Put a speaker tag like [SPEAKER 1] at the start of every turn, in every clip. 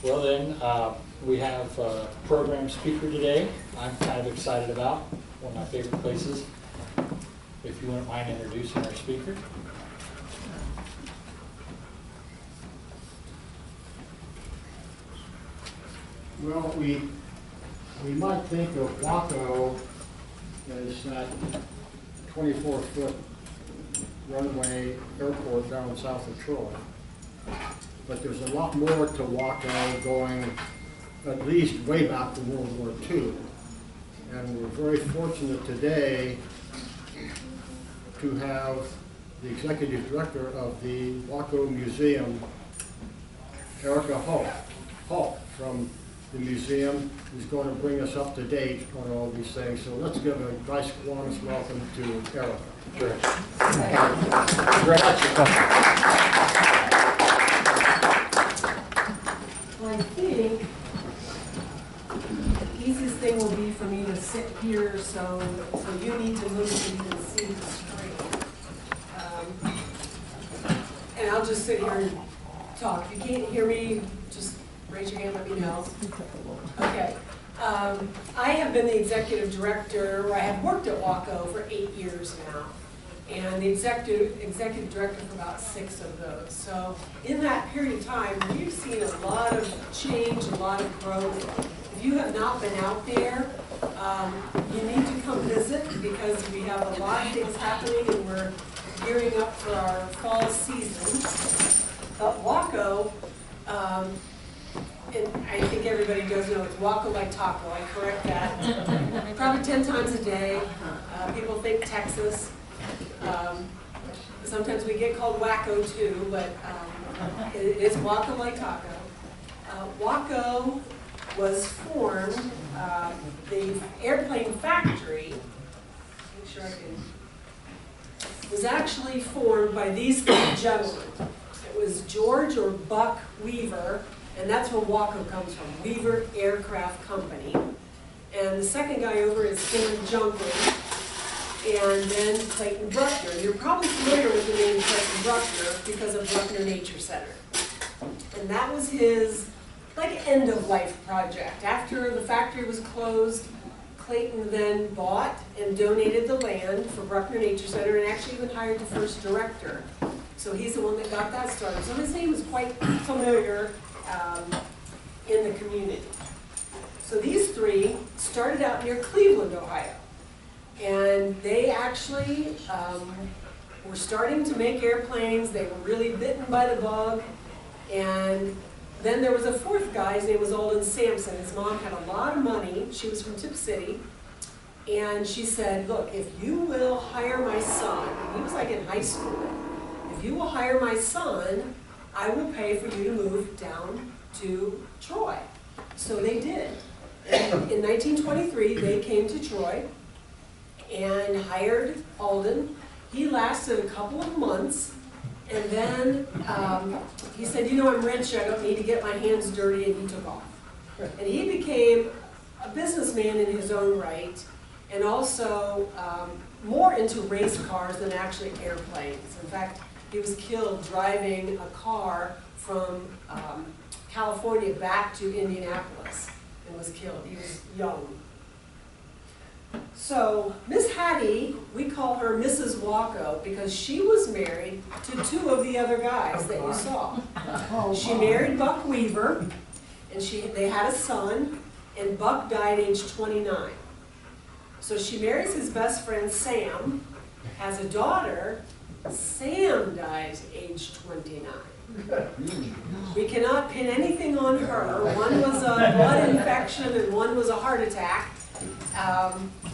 [SPEAKER 1] Well then, we have a program speaker today I'm kind of excited about, one of my favorite places. If you wouldn't mind introducing our speaker.
[SPEAKER 2] Well, we might think of Waco as that 24-foot runway airport down south of Troy. But there's a lot more to Waco, going at least way back to World War II. And we're very fortunate today to have the executive director of the Waco Museum, Erica Hall from the museum, who's going to bring us up to date on all these things. So let's give a nice Kiwanis welcome to Erica.
[SPEAKER 1] Sure.
[SPEAKER 3] Well, I think the easiest thing will be for me to sit here, so you need to move so you can see the screen. And I'll just sit here and talk. If you can't hear me, just raise your hand, let me know. Okay. I have been the executive director, or I have worked at Waco for 8 years now, and the executive director for about 6 of those. So in that period of time, we've seen a lot of change, a lot of growth. If you have not been out there, you need to come visit, because we have a lot of things happening and we're gearing up for our fall season. But Waco, and I think everybody does know it's Waco like taco, I correct that. Probably 10 times a day. People think Texas. Sometimes we get called Waco too, but it is Waco like taco. Waco was formed, the airplane factory, make sure I can, was actually formed by these 3 gentlemen. It was George or Buck Weaver, and that's where Waco comes from, Weaver Aircraft Company. And the second guy over is Sam Junklin, and then Clayton Bruckner. You're probably familiar with the name Clayton Bruckner because of Bruckner Nature Center. And that was his end-of-life project. After the factory was closed, Clayton then bought and donated the land for Bruckner Nature Center, and actually even hired the first director. So he's the one that got that started. So his name was quite familiar in the community. So these 3 started out near Cleveland, Ohio. And they actually were starting to make airplanes. They were really bitten by the bug. And then there was a 4th guy, his name was Alden Sampson. His mom had a lot of money. She was from Tip City. And she said, look, if you will hire my son, he was like in high school, if you will hire my son, I will pay for you to move down to Troy. So they did. And in 1923, they came to Troy and hired Alden. He lasted a couple of months, and then he said, you know, I'm rich, I don't need to get my hands dirty, and he took off. And he became a businessman in his own right, and also more into race cars than actually airplanes. In fact, he was killed driving a car from California back to Indianapolis and was killed. He was young. So Miss Hattie, we call her Mrs. Waco because she was married to 2 of the other guys that you saw. She married Buck Weaver, and they had a son, and Buck died age 29. So she marries his best friend Sam, has a daughter. Sam dies age 29. We cannot pin anything on her. One was a blood infection and one was a heart attack.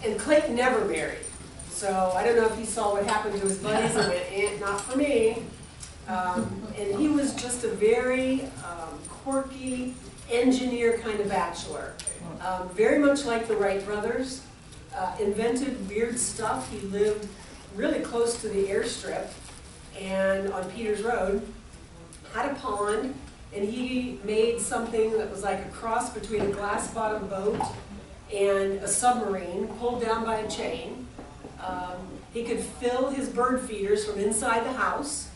[SPEAKER 3] And Clayton never married. So I don't know if he saw what happened to his buddies and went, not for me. And he was just a very quirky engineer kind of bachelor. Very much like the Wright brothers. Invented weird stuff. He lived really close to the airstrip and on Peters Road. Had a pond, and he made something that was like a cross between a glass-bottom boat and a submarine pulled down by a chain. He could fill his bird feeders from inside the house.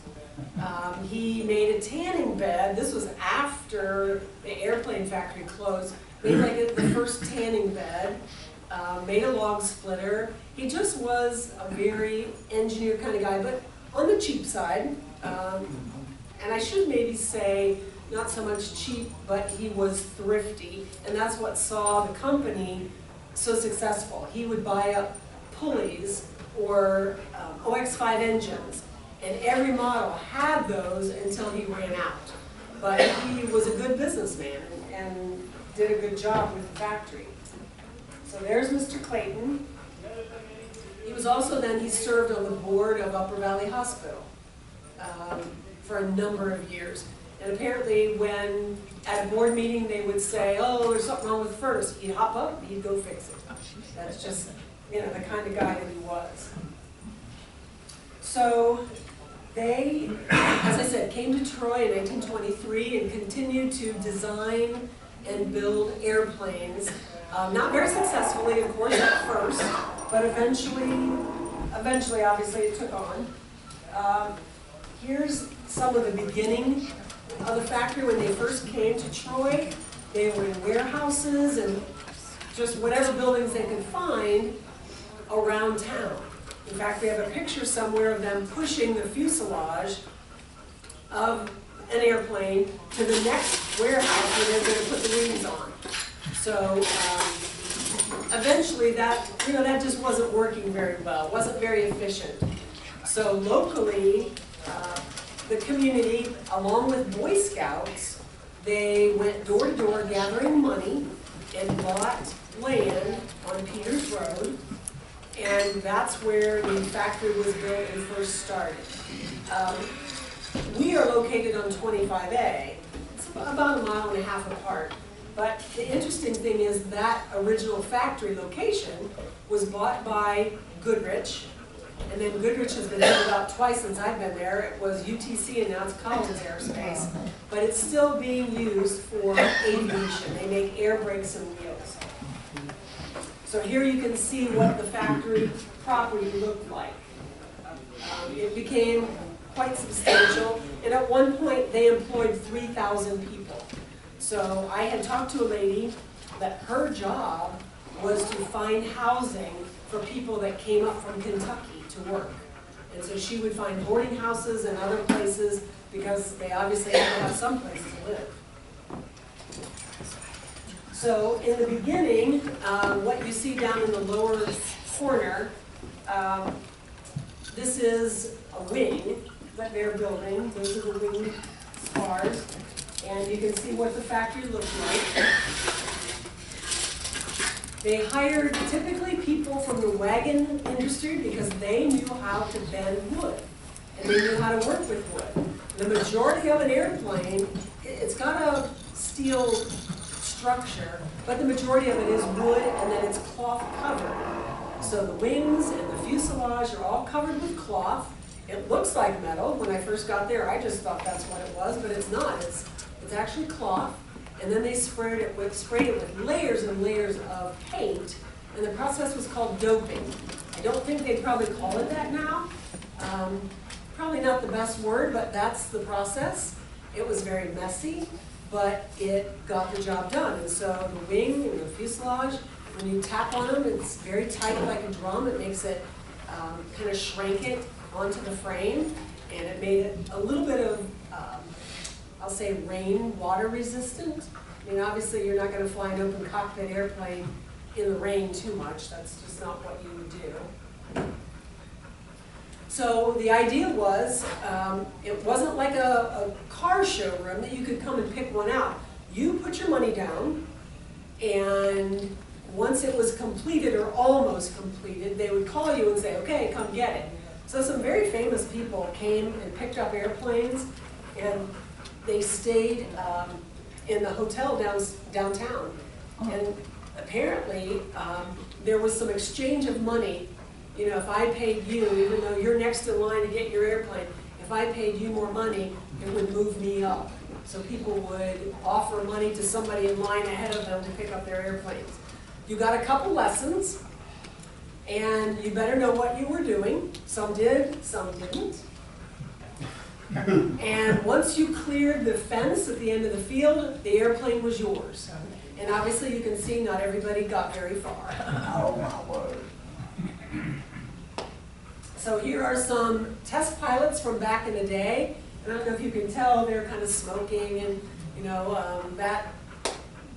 [SPEAKER 3] He made a tanning bed. This was after the airplane factory closed. Made like the first tanning bed. Made a log splitter. He just was a very engineer kind of guy, but on the cheap side. And I should maybe say, not so much cheap, but he was thrifty, and that's what saw the company so successful. He would buy up pulleys or OX5 engines, and every model had those until he ran out. But he was a good businessman and did a good job with the factory. So there's Mr. Clayton. He was also then, he served on the board of Upper Valley Hospital for a number of years. And apparently when at a board meeting they would say, oh, there's something wrong with the furnace, he'd hop up, he'd go fix it. That's just, you know, the kind of guy that he was. So they, as I said, came to Troy in 1923 and continued to design and build airplanes. Not very successfully, of course, at first, but eventually, obviously, it took on. Here's some of the beginning of the factory when they first came to Troy. They were in warehouses and just whatever buildings they could find around town. In fact, we have a picture somewhere of them pushing the fuselage of an airplane to the next warehouse where they're going to put the wings on. So eventually that just wasn't working very well, wasn't very efficient. So locally, the community, along with Boy Scouts, they went door to door gathering money and bought land on Peters Road, and that's where the factory was built and first started. We are located on 25A. It's about a mile and a half apart. But the interesting thing is that original factory location was bought by Goodrich, and then Goodrich has been moved out twice since I've been there. It was UTC and now it's Collins Aerospace, but it's still being used for aviation. They make air brakes and wheels. So here you can see what the factory property looked like. It became quite substantial, and at one point they employed 3,000 people. So I had talked to a lady that her job was to find housing for people that came up from Kentucky to work. And so she would find boarding houses and other places because they obviously had to have some place to live. So in the beginning, what you see down in the lower corner, this is a wing that they're building. Those are the wing spars. And you can see what the factory looked like. They hired typically people from the wagon industry because they knew how to bend wood. And they knew how to work with wood. The majority of an airplane, it's got a steel structure, but the majority of it is wood and then it's cloth covered. So the wings and the fuselage are all covered with cloth. It looks like metal. When I first got there, I just thought that's what it was, but it's not. It's actually cloth, and then they sprayed it with layers and layers of paint, and the process was called doping. I don't think they'd probably call it that now. Probably not the best word, but that's the process. It was very messy, but it got the job done. And so the wing and the fuselage, when you tap on them, it's very tight like a drum. It makes it kind of shrink it onto the frame, and it made it a little bit of I'll say rain water resistant. I mean, obviously you're not going to fly an open cockpit airplane in the rain too much. That's just not what you would do. So the idea was, it wasn't like a car showroom that you could come and pick one out. You put your money down, and once it was completed or almost completed, they would call you and say, okay, come get it. So some very famous people came and picked up airplanes, and they stayed in the hotel downtown. And apparently, there was some exchange of money. You know, if I paid you, even though you're next in line to get your airplane, if I paid you more money, it would move me up. So people would offer money to somebody in line ahead of them to pick up their airplanes. You got a couple lessons, and you better know what you were doing. Some did, some didn't. And once you cleared the fence at the end of the field, the airplane was yours. And obviously you can see not everybody got very far.
[SPEAKER 4] Oh my word.
[SPEAKER 3] So here are some test pilots from back in the day. And I don't know if you can tell, they're kind of smoking and, you know, that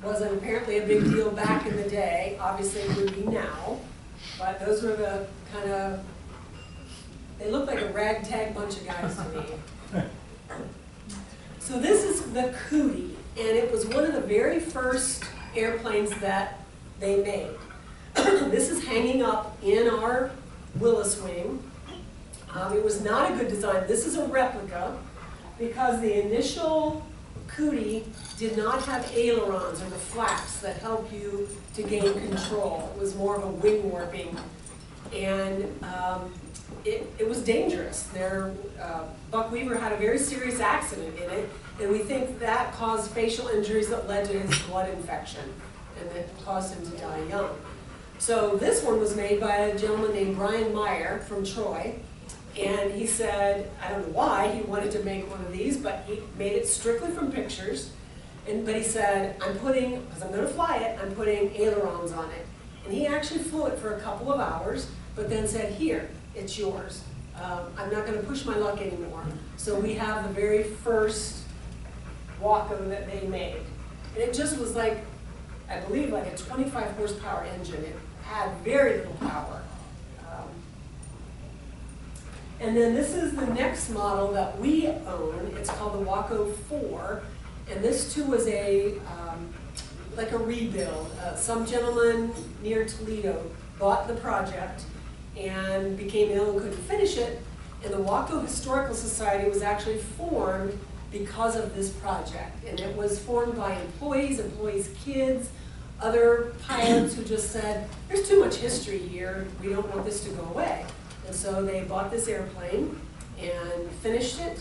[SPEAKER 3] wasn't apparently a big deal back in the day. Obviously it would be now. But those were the kind of, they look like a ragtag bunch of guys to me. So this is the Cootie, and it was one of the very first airplanes that they made. This is hanging up in our Willis wing. It was not a good design. This is a replica because the initial Cootie did not have ailerons or the flaps that help you to gain control. It was more of a wing warping, and it was dangerous. Buck Weaver had a very serious accident in it, and we think that caused facial injuries that led to his blood infection, and that caused him to die young. So this one was made by a gentleman named Brian Meyer from Troy, and he said, I don't know why he wanted to make one of these, but he made it strictly from pictures. But he said, because I'm going to fly it, I'm putting ailerons on it. And he actually flew it for a couple of hours, but then said, here, it's yours. I'm not going to push my luck anymore. So we have the very first Waco that they made. And it just was like, I believe, like a 25 horsepower engine. It had very little power. And then this is the next model that we own. It's called the Waco 4. And this too was like a rebuild. Some gentleman near Toledo bought the project and became ill and couldn't finish it. And the Waco Historical Society was actually formed because of this project. And it was formed by employees' kids, other pilots who just said, there's too much history here, we don't want this to go away. And so they bought this airplane and finished it.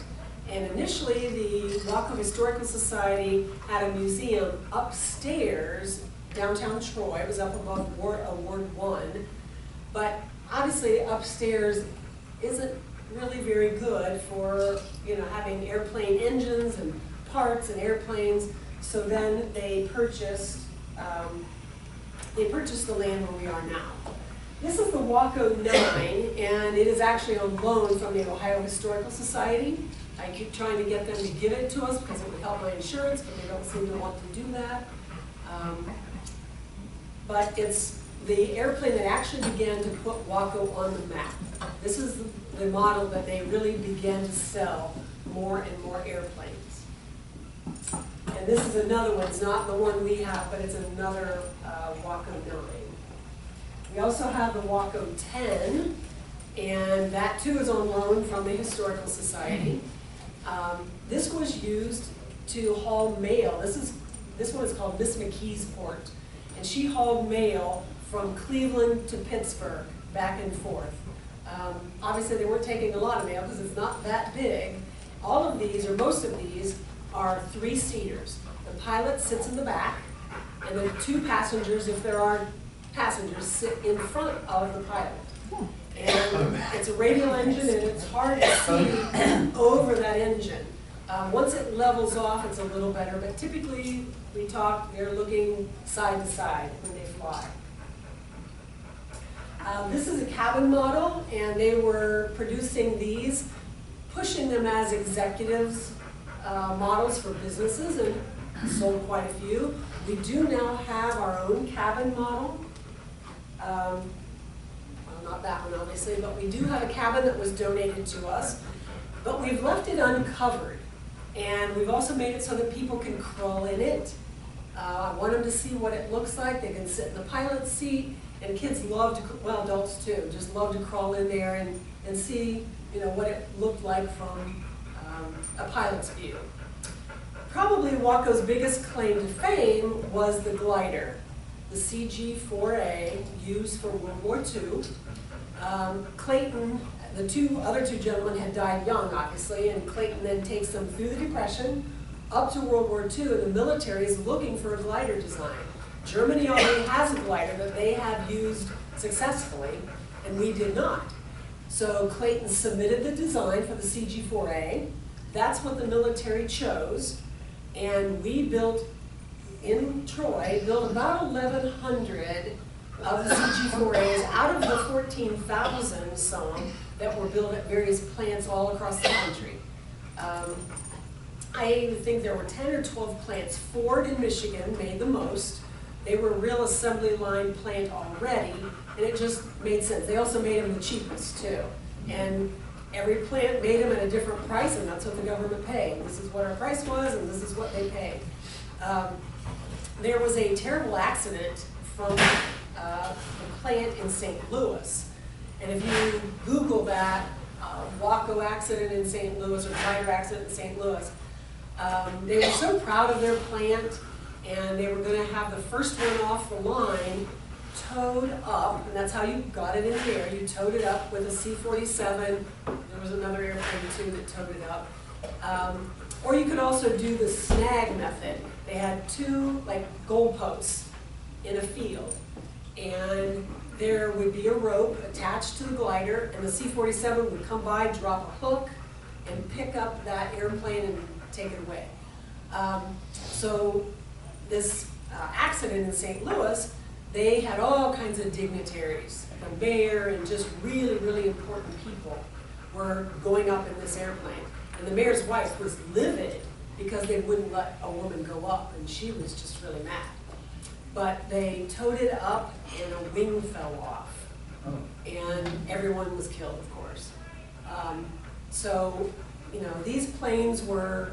[SPEAKER 3] And initially, the Waco Historical Society had a museum upstairs, downtown Troy. It was up above Ward 1. But obviously, upstairs isn't really very good for, you know, having airplane engines and parts and airplanes. So then they purchased the land where we are now. This is the Waco 9, and it is actually on loan from the Ohio Historical Society. I keep trying to get them to give it to us because it would help my insurance, but they don't seem to want to do that. But it's the airplane that actually began to put Waco on the map. This is the model that they really began to sell more and more airplanes. And this is another one. It's not the one we have, but it's another Waco 9. We also have the Waco 10, and that too is on loan from the Historical Society. This was used to haul mail. This one is called Miss McKee's Port, and she hauled mail from Cleveland to Pittsburgh, back and forth. Obviously, they weren't taking a lot of mail because it's not that big. All of these, or most of these, are 3-seaters. The pilot sits in the back, and the 2 passengers, if there are passengers, sit in front of the pilot. And it's a radial engine, and it's hard to see over that engine. Once it levels off, it's a little better, but typically, they're looking side to side when they fly. This is a cabin model, and they were producing these, pushing them as executives models for businesses, and sold quite a few. We do now have our own cabin model. Well, not that one obviously, but we do have a cabin that was donated to us, but we've left it uncovered, and we've also made it so that people can crawl in it. I want them to see what it looks like. They can sit in the pilot's seat, and kids love to, well, adults too, just love to crawl in there and see, you know, what it looked like from a pilot's view. Probably Waco's biggest claim to fame was the glider, the CG-4A, used for World War II. Clayton, the other two gentlemen had died young, obviously, and Clayton then takes them through the Depression up to World War II, and the military is looking for a glider design. Germany already has a glider that they have used successfully, and we did not. So Clayton submitted the design for the CG-4A. that's what the military chose. And we built, in Troy, built about 1,100 of the CG-4As out of the 14,000 some that were built at various plants all across the country. I think there were 10 or 12 plants. Ford in Michigan made the most. They were a real assembly line plant already, and it just made sense. They also made them the cheapest too. And every plant made them at a different price, and that's what the government paid. This is what our price was, and this is what they paid. There was a terrible accident from the plant in St. Louis. And if you Google that, Waco accident in St. Louis, or glider accident in St. Louis, they were so proud of their plant, and they were going to have the first one off the line towed up, and that's how you got it in the air. You towed it up with a C-47. There was another airplane too that towed it up. Or you could also do the snag method. They had two goalposts in a field, and there would be a rope attached to the glider, and the C-47 would come by, drop a hook, and pick up that airplane and take it away. So this accident in St. Louis, they had all kinds of dignitaries. The mayor and just really, really important people were going up in this airplane. And the mayor's wife was livid because they wouldn't let a woman go up, and she was just really mad. But they towed it up, and a wing fell off, and everyone was killed, of course. So, you know, these planes were,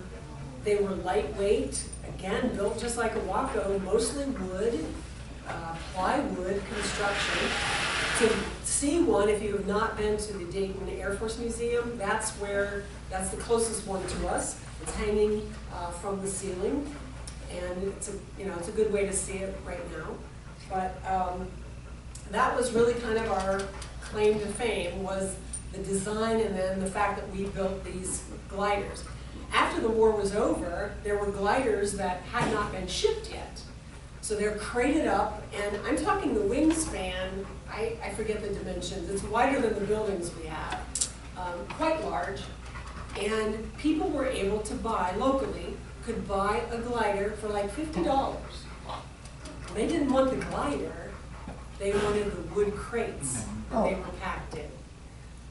[SPEAKER 3] they were lightweight, again, built just like a Waco, mostly wood, plywood construction. To see one, if you have not been to the Dayton Air Force Museum, that's the closest one to us. It's hanging from the ceiling, and it's a good way to see it right now. But that was really kind of our claim to fame, was the design and then the fact that we built these gliders. After the war was over, there were gliders that had not been shipped yet. So they're crated up, and I'm talking the wingspan, I forget the dimensions, it's wider than the buildings we have, quite large. And people were able to buy, locally, could buy a glider for like $50. They didn't want the glider, they wanted the wood crates that they were packed in.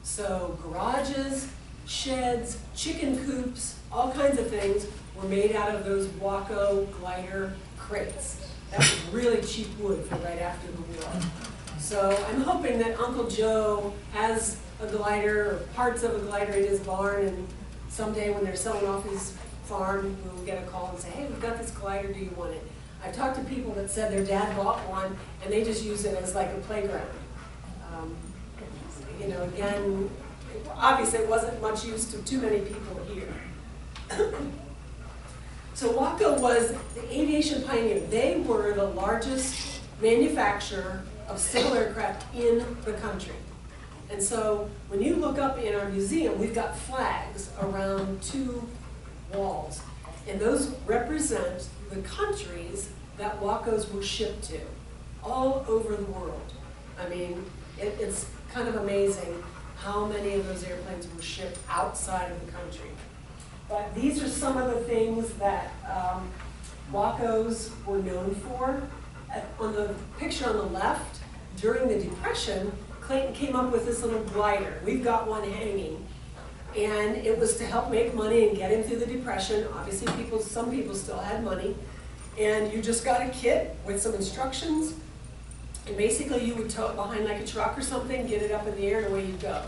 [SPEAKER 3] So garages, sheds, chicken coops, all kinds of things were made out of those Waco glider crates. That was really cheap wood for right after the war. So I'm hoping that Uncle Joe has a glider, or parts of a glider in his barn, and someday when they're selling off his farm, we'll get a call and say, hey, we've got this glider, do you want it? I've talked to people that said their dad bought one, and they just use it as like a playground. You know, again, obviously it wasn't much use to too many people here. So Waco was the aviation pioneer. They were the largest manufacturer of civil aircraft in the country. And so when you look up in our museum, we've got flags around 2 walls. And those represent the countries that Wacos were shipped to, all over the world. I mean, it's kind of amazing how many of those airplanes were shipped outside of the country. But these are some of the things that Wacos were known for. On the picture on the left, during the Depression, Clayton came up with this little glider. We've got one hanging. And it was to help make money and get him through the Depression. Obviously, some people still had money. And you just got a kit with some instructions. And basically, you would tow it behind like a truck or something, get it up in the air, and away you go.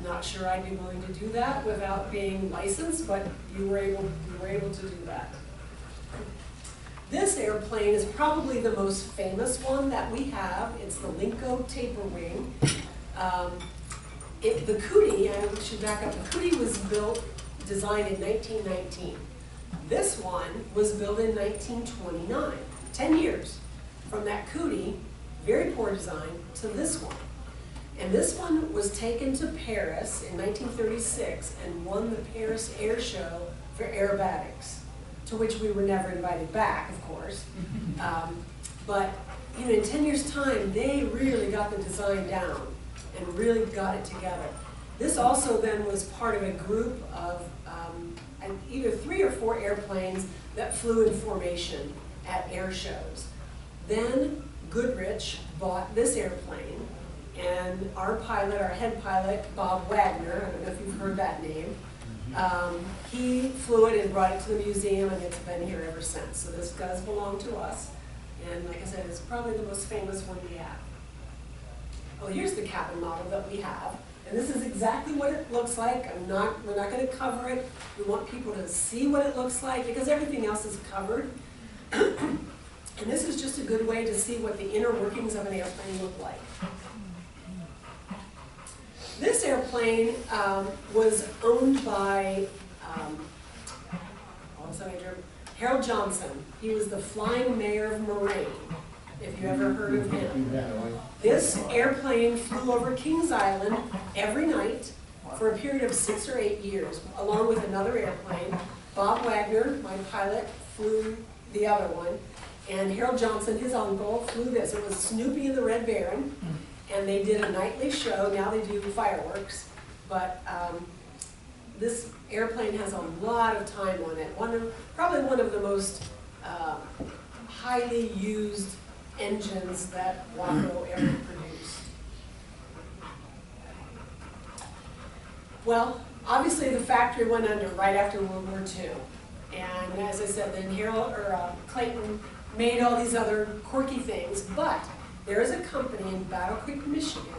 [SPEAKER 3] Not sure I'd be willing to do that without being licensed, but you were able to do that. This airplane is probably the most famous one that we have. It's the Linco Taper Wing. The Cootie, I should back up, the Cootie was designed in 1919. This one was built in 1929, 10 years from that Cootie, very poor design, to this one. And this one was taken to Paris in 1936 and won the Paris Air Show for aerobatics, to which we were never invited back, of course. But you know, in 10 years' time, they really got the design down and really got it together. This also then was part of a group of either 3 or 4 airplanes that flew in formation at air shows. Then Goodrich bought this airplane, and our pilot, our head pilot, Bob Wagner, I don't know if you've heard that name, he flew it and brought it to the museum, and it's been here ever since. So this does belong to us, and like I said, it's probably the most famous one we have. Oh, here's the cabin model that we have. And this is exactly what it looks like. We're not going to cover it. We want people to see what it looks like because everything else is covered. And this is just a good way to see what the inner workings of an airplane look like. This airplane was owned by Harold Johnson. He was the flying mayor of Moraine, if you ever heard of him. This airplane flew over Kings Island every night for a period of 6 or 8 years, along with another airplane. Bob Wagner, my pilot, flew the other one, and Harold Johnson, his uncle, flew this. It was Snoopy and the Red Baron, and they did a nightly show. Now they do fireworks, but this airplane has a lot of time on it. Probably one of the most highly used engines that Waco ever produced. Well, obviously the factory went under right after World War II. And as I said, then Clayton made all these other quirky things, but there is a company in Battle Creek, Michigan,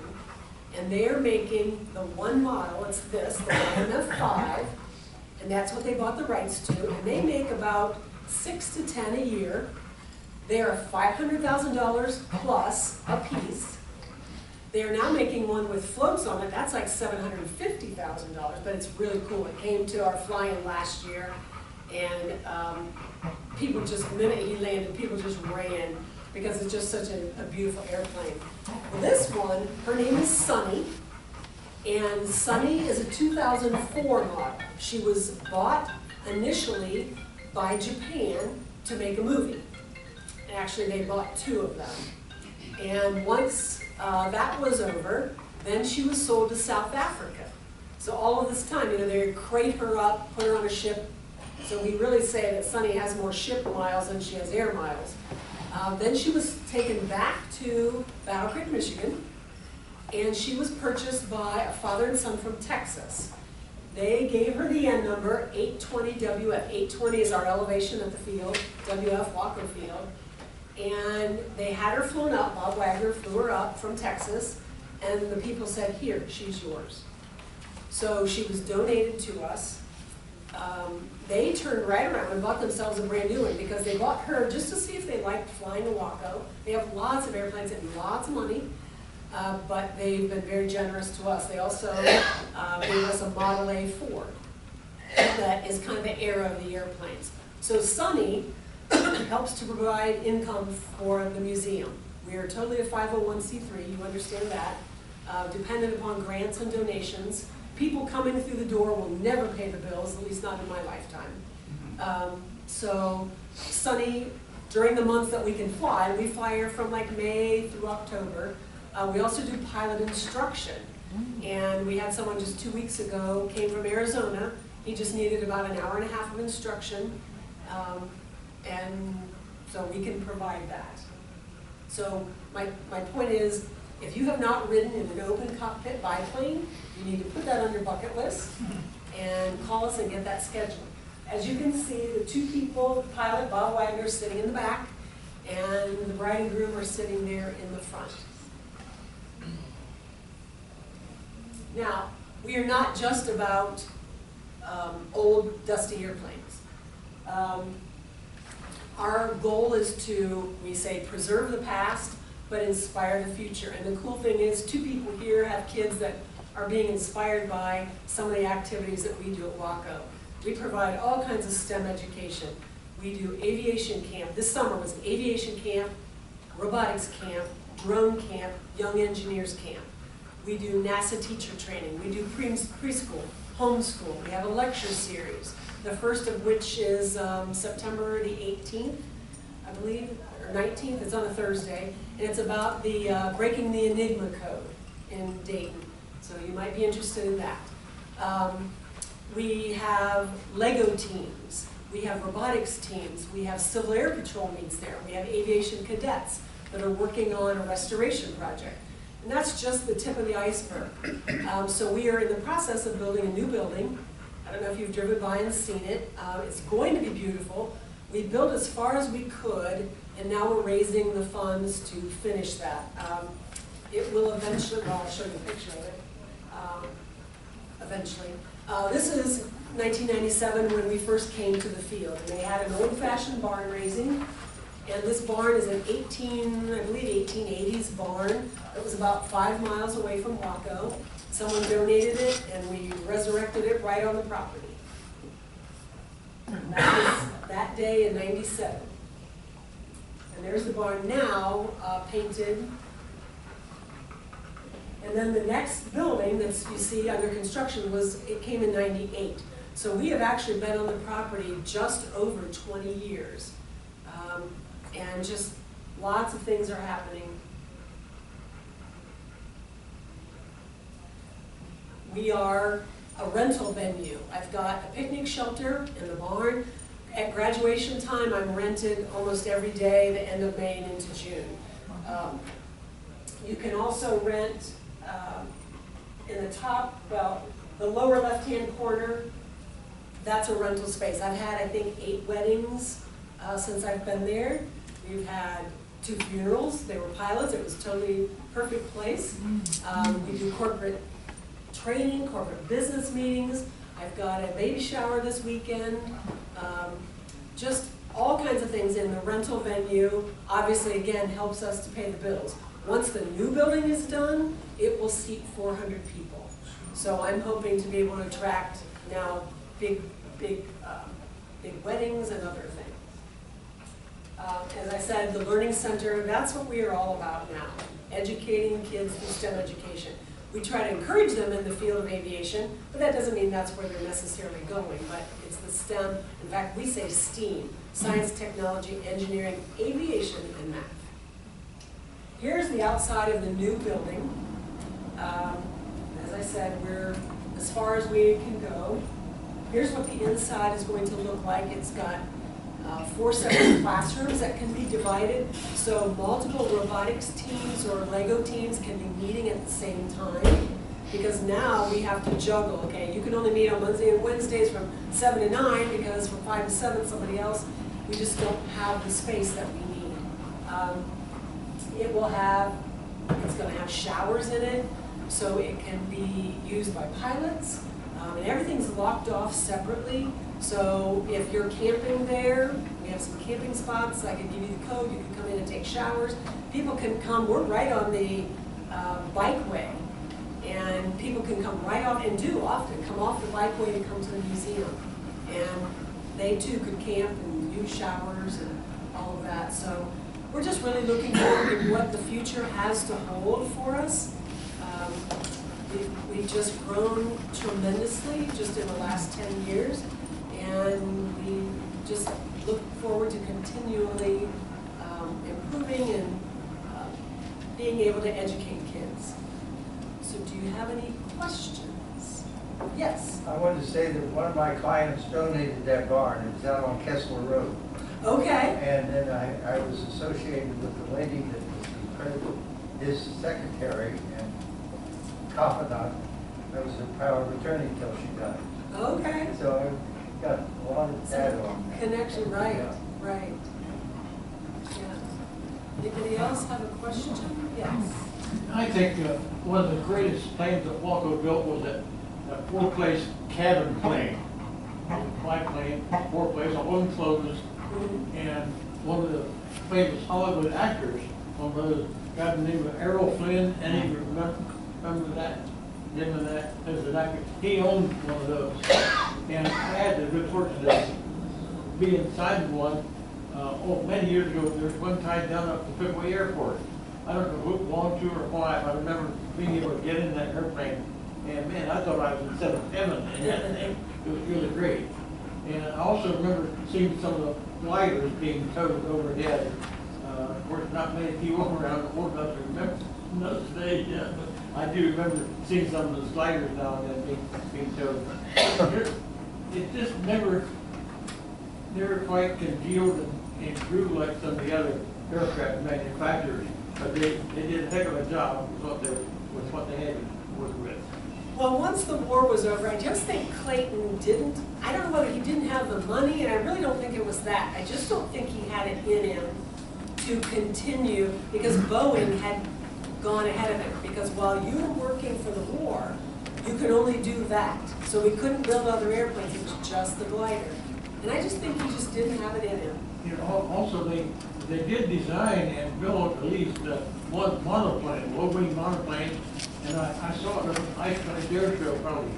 [SPEAKER 3] and they are making the one model, it's this, the MF5, and that's what they bought the rights to, and they make about 6 to 10 a year. They are $500,000 plus a piece. They are now making one with floats on it. That's like $750,000, but it's really cool. It came to our fly-in last year, and people just, the minute he landed, people just ran because it's just such a beautiful airplane. Well, this one, her name is Sunny, and Sunny is a 2004 model. She was bought initially by Japan to make a movie. Actually, they bought 2 of them. And once that was over, then she was sold to South Africa. So all of this time, they crate her up, put her on a ship. So we really say that Sunny has more ship miles than she has air miles. Then she was taken back to Battle Creek, Michigan, and she was purchased by a father and son from Texas. They gave her the N number, 820WF. 820 is our elevation at the field, WF Waco Field. And they had her flown up, Bob Wagner flew her up from Texas, and the people said, here, she's yours. So she was donated to us. They turned right around and bought themselves a brand new one because they bought her just to see if they liked flying to Waco. They have lots of airplanes and lots of money, but they've been very generous to us. They also gave us a Model A Ford that is kind of the era of the airplanes. So Sunny helps to provide income for the museum. We are totally a 501c3, you understand that, dependent upon grants and donations. People coming through the door will never pay the bills, at least not in my lifetime. So Sunny, during the months that we can fly, we fly her from like May through October. We also do pilot instruction. And we had someone just 2 weeks ago, came from Arizona. He just needed about an hour and a half of instruction. And so we can provide that. So my point is, if you have not ridden in an open cockpit biplane, you need to put that on your bucket list and call us and get that scheduled. As you can see, the 2 people, the pilot, Bob Wagner, sitting in the back, and the bride and groom are sitting there in the front. Now, we are not just about old, dusty airplanes. Our goal is to, we say, preserve the past, but inspire the future. And the cool thing is, 2 people here have kids that are being inspired by some of the activities that we do at Waco. We provide all kinds of STEM education. We do aviation camp. This summer was aviation camp, robotics camp, drone camp, young engineers camp. We do NASA teacher training. We do preschool, homeschool. We have a lecture series, the first of which is September the 18th, I believe, or 19th. It's on a Thursday, and it's about the breaking the Enigma code in Dayton. So you might be interested in that. We have Lego teams. We have robotics teams. We have Civil Air Patrol meets there. We have aviation cadets that are working on a restoration project. And that's just the tip of the iceberg. So we are in the process of building a new building. I don't know if you've driven by and seen it. It's going to be beautiful. We built as far as we could, and now we're raising the funds to finish that. It will eventually, well, I'll show you a picture of it, eventually. This is 1997 when we first came to the field. And they had an old-fashioned barn raising, and this barn is an I believe 1880s barn. It was about 5 miles away from Waco. Someone donated it, and we resurrected it right on the property. And that was that day in 97. And there's the barn now, painted. And then the next building that you see under construction it came in 98. So we have actually been on the property just over 20 years. And just lots of things are happening. We are a rental venue. I've got a picnic shelter in the barn. At graduation time, I'm rented almost every day, the end of May and into June. You can also rent in the top, well, the lower left-hand corner, that's a rental space. I've had, I think, 8 weddings since I've been there. We've had 2 funerals. They were pilots. It was a totally perfect place. We do corporate training, corporate business meetings. I've got a baby shower this weekend. Just all kinds of things in the rental venue. Obviously, again, helps us to pay the bills. Once the new building is done, it will seat 400 people. So I'm hoping to be able to attract now big weddings and other things. As I said, the Learning Center, that's what we are all about now, educating kids through STEM education. We try to encourage them in the field of aviation, but that doesn't mean that's where they're necessarily going, but it's the STEM. In fact, we say STEAM, science, technology, engineering, aviation, and math. Here's the outside of the new building. As I said, we're as far as we can go. Here's what the inside is going to look like. It's got 4 separate classrooms that can be divided, so multiple robotics teams or Lego teams can be meeting at the same time, because now we have to juggle. Okay, you can only meet on Monday and Wednesdays from 7 to 9, because from 5 to 7 somebody else, we just don't have the space that we need. It's going to have showers in it, so it can be used by pilots, and everything's locked off separately. So if you're camping there, we have some camping spots. I can give you the code. You can come in and take showers. People can come. We're right on the bikeway, and people can come right off, and do often come off the bikeway and come to the museum. And they too could camp and use showers and all of that. So we're just really looking forward to what the future has to hold for us. We've just grown tremendously just in the last 10 years. And we just look forward to continually improving and being able to educate kids. So do you have any questions? Yes?
[SPEAKER 5] I wanted to say that one of my clients donated that barn. It was out on Kessler Road.
[SPEAKER 3] Okay.
[SPEAKER 5] And then I was associated with the lady that was his secretary and confidant. I was her power of attorney until she died.
[SPEAKER 3] Okay.
[SPEAKER 5] So I got a lot of data on that.
[SPEAKER 3] Connection, right,
[SPEAKER 5] Yeah.
[SPEAKER 3] right. Yeah. Anybody else have a question? Yes.
[SPEAKER 6] I think one of the greatest planes that Waco built was that 4-place cabin plane. Biplane, 4-place, all enclosed, and one of the famous Hollywood actors, one of those, got the name of Errol Flynn, and he remember that? Name of that as an actor. He owned one of those, and I had the good fortune to be inside one. Many years ago, there was one time down at the Piqua airport. I don't know who it belonged to or why, but I remember being able to get in that airplane, and man, I thought I was in seventh heaven in that thing. It was really great. And I also remember seeing some of the gliders being towed overhead. Of course, not many people around old enough to remember those days yet, but I do remember seeing some of the sliders now and then being towed. It just never quite congealed and grew like some of the other aircraft manufacturers. But they did a heck of a job with what they had to work with.
[SPEAKER 3] Well, once the war was over, I just think Clayton didn't, I don't know whether he didn't have the money, and I really don't think it was that. I just don't think he had it in him to continue, because Boeing had gone ahead of him. Because while you were working for the war, you could only do that. So we couldn't build other airplanes, it was just the glider. And I just think he just didn't have it in him.
[SPEAKER 6] You know, also they did design and build at least one monoplane, low-wing monoplane, and I saw it at an ice air show probably,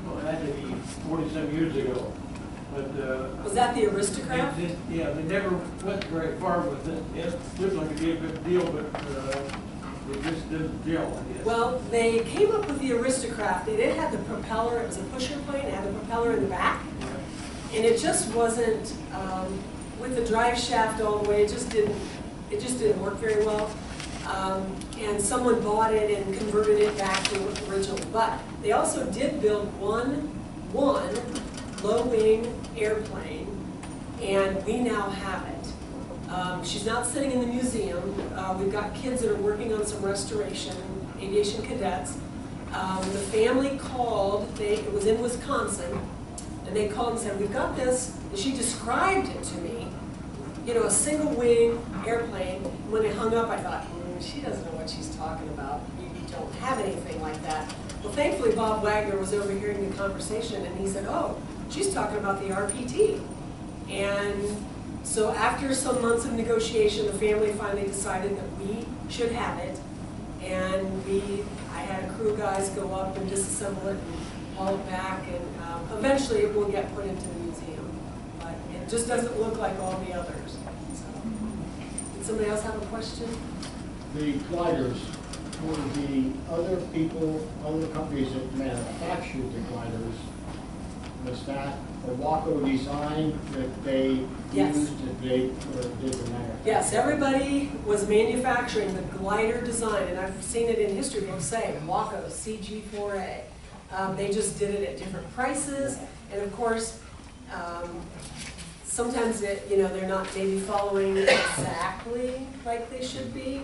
[SPEAKER 6] well, it had to be 40-some years ago. But
[SPEAKER 3] Was that the Aristocrat?
[SPEAKER 6] yeah, they never went very far with it. It looked like it'd be a good deal, but it just didn't gel, I guess.
[SPEAKER 3] Well, they came up with the Aristocrat. It had the propeller, it was a pusher plane, it had the propeller in the back. And it just wasn't, with the drive shaft all the way, it just didn't work very well. And someone bought it and converted it back to original. But they also did build one low-wing airplane, and we now have it. She's not sitting in the museum. We've got kids that are working on some restoration, aviation cadets. The family called, it was in Wisconsin, and they called and said, we've got this, and she described it to me, you know, a single wing airplane. When it hung up, I thought, she doesn't know what she's talking about. You don't have anything like that. Well, thankfully, Bob Wagner was overhearing the conversation, and he said, oh, she's talking about the RPT. And so after some months of negotiation, the family finally decided that we should have it. And I had a crew guys go up and disassemble it and haul it back, and eventually it will get put into the museum. But it just doesn't look like all the others. So, did somebody else have a question?
[SPEAKER 2] The gliders, were the other people, other companies that manufactured the gliders, was that a Waco design that they
[SPEAKER 3] Yes.
[SPEAKER 2] used, that they did the manufacturing?
[SPEAKER 3] Yes, everybody was manufacturing the glider design, and I've seen it in history books say Waco CG4A. They just did it at different prices, and of course, sometimes they're not maybe following exactly like they should be,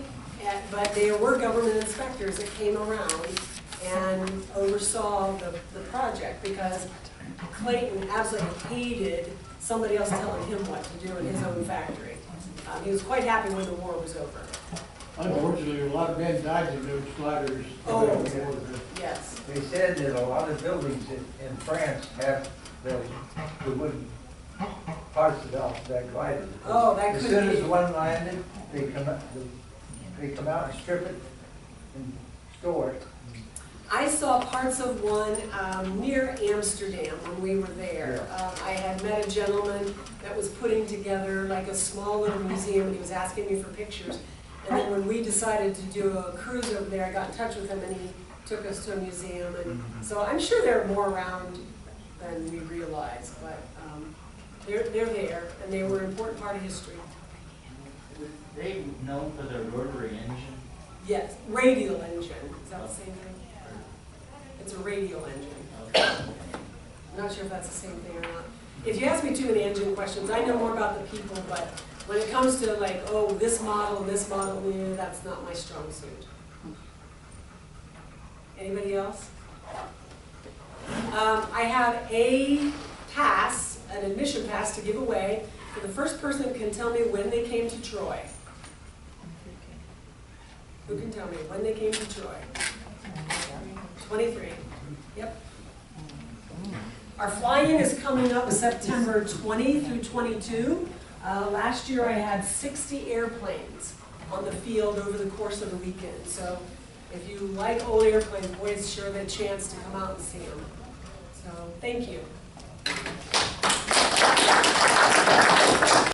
[SPEAKER 3] but there were government inspectors that came around and oversaw the project, because Clayton absolutely hated somebody else telling him what to do in his own factory. He was quite happy when the war was over.
[SPEAKER 6] Unfortunately, a lot of men died in those sliders.
[SPEAKER 3] Oh, yes.
[SPEAKER 5] They said that a lot of buildings in France have the wooden parts of that glider.
[SPEAKER 3] Oh, that could
[SPEAKER 5] As soon
[SPEAKER 3] be.
[SPEAKER 5] as one landed, they come out and strip it and store it.
[SPEAKER 3] I saw parts of one near Amsterdam when we were there. I had met a gentleman that was putting together like a small little museum, and he was asking me for pictures. And then when we decided to do a cruise over there, I got in touch with him, and he took us to a museum. And so I'm sure there are more around than we realize, but they're there, and they were an important part of history.
[SPEAKER 7] Were they known for their rotary engine?
[SPEAKER 3] Yes, radial engine. Is that the same thing? It's a radial engine. I'm not sure if that's the same thing or not. If you ask me too many engine questions, I know more about the people, but when it comes to like, oh, this model and this model, that's not my strong suit. Anybody else? I have a pass, an admission pass to give away for the first person who can tell me when they came to Troy. Who can tell me when they came to Troy? 23. Yep. Our flying is coming up September 20 through 22. Last year I had 60 airplanes on the field over the course of the weekend. So if you like old airplanes, boy, it's sure a chance to come out and see them. So thank you.